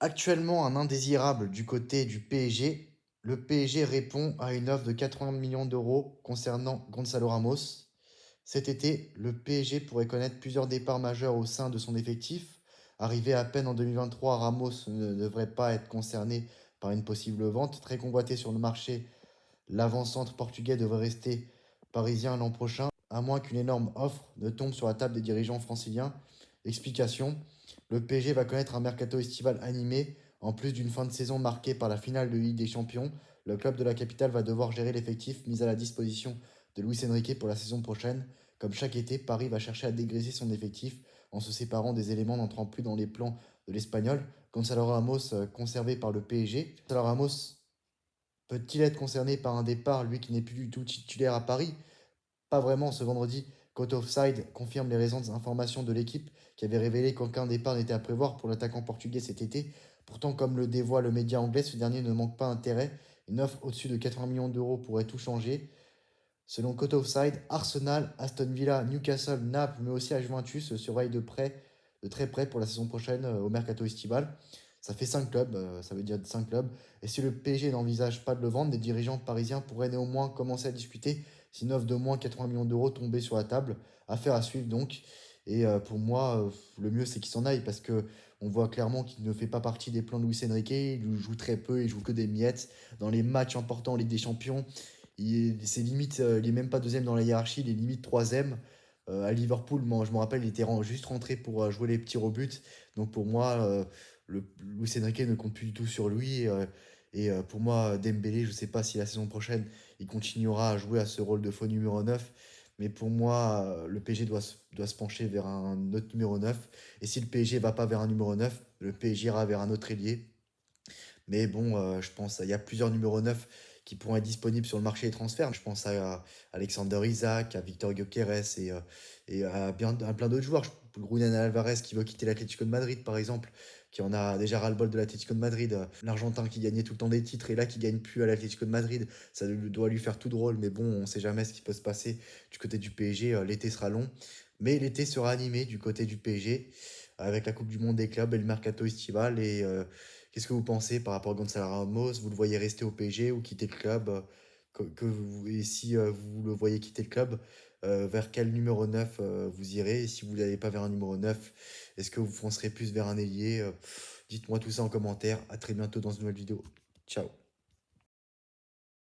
Actuellement, un indésirable du côté du PSG. Le PSG répond à une offre de 80 millions d'euros concernant Gonzalo Ramos. Cet été, le PSG pourrait connaître plusieurs départs majeurs au sein de son effectif. Arrivé à peine en 2023, Ramos ne devrait pas être concerné par une possible vente. Très convoité sur le marché, l'avant-centre portugais devrait rester parisien l'an prochain, à moins qu'une énorme offre ne tombe sur la table des dirigeants franciliens. Explication: le PSG va connaître un mercato estival animé. En plus d'une fin de saison marquée par la finale de Ligue des Champions, le club de la capitale va devoir gérer l'effectif mis à la disposition de Luis Enrique pour la saison prochaine. Comme chaque été, Paris va chercher à dégraisser son effectif en se séparant des éléments n'entrant plus dans les plans de l'Espagnol. Gonzalo Ramos, conservé par le PSG. Gonzalo Ramos peut-il être concerné par un départ, lui qui n'est plus du tout titulaire à Paris? Pas vraiment. Ce vendredi, Côte Offside confirme les récentes informations de l'équipe qui avait révélé qu'aucun départ n'était à prévoir pour l'attaquant portugais cet été. Pourtant, comme le dévoile le média anglais, ce dernier ne manque pas d'intérêt. Une offre au-dessus de 80 millions d'euros pourrait tout changer. Selon Côte Offside, Arsenal, Aston Villa, Newcastle, Naples, mais aussi la Juventus surveillent de très près pour la saison prochaine au mercato estival. Ça fait 5 clubs, ça veut dire 5 clubs. Et si le PSG n'envisage pas de le vendre, des dirigeants parisiens pourraient néanmoins commencer à discuter si une offre de moins 80 millions d'euros tombait sur la table. Affaire à suivre donc. Et pour moi, le mieux c'est qu'il s'en aille parce que on voit clairement qu'il ne fait pas partie des plans de Luis Enrique. Il joue très peu, il joue que des miettes. Dans les matchs importants en Ligue des Champions, c'est limite, il est même pas deuxième dans la hiérarchie, il est limite troisième. À Liverpool, moi, je me rappelle, il était juste rentré pour jouer les petits rebuts. Donc pour moi, Luis Enrique ne compte plus du tout sur lui. Et pour moi, Dembélé, je ne sais pas si la saison prochaine, il continuera à jouer à ce rôle de faux numéro 9. Mais pour moi, le PSG doit se pencher vers un autre numéro 9. Et si le PSG va pas vers un numéro 9, le PSG ira vers un autre ailier. Mais bon, je pense il y a plusieurs numéros 9 qui pourront être disponibles sur le marché des transferts. Je pense à Alexander Isaac, à Victor Gyökeres et à plein d'autres joueurs. Julián Alvarez qui veut quitter l'Atlético de Madrid, par exemple, qui en a déjà ras-le-bol de l'Atlético de Madrid. L'Argentin qui gagnait tout le temps des titres et là qui gagne plus à l'Atlético de Madrid. Ça doit lui faire tout drôle, mais bon, on ne sait jamais ce qui peut se passer du côté du PSG. L'été sera long, mais l'été sera animé du côté du PSG avec la Coupe du Monde des clubs et le mercato estival. Et qu'est-ce que vous pensez par rapport à Gonzalo Ramos? Vous le voyez rester au PSG ou quitter le club? Et si vous le voyez quitter le club, vers quel numéro 9 vous irez? Et si vous n'allez pas vers un numéro 9, est-ce que vous foncerez plus vers un ailier? Dites-moi tout ça en commentaire. À très bientôt dans une nouvelle vidéo. Ciao.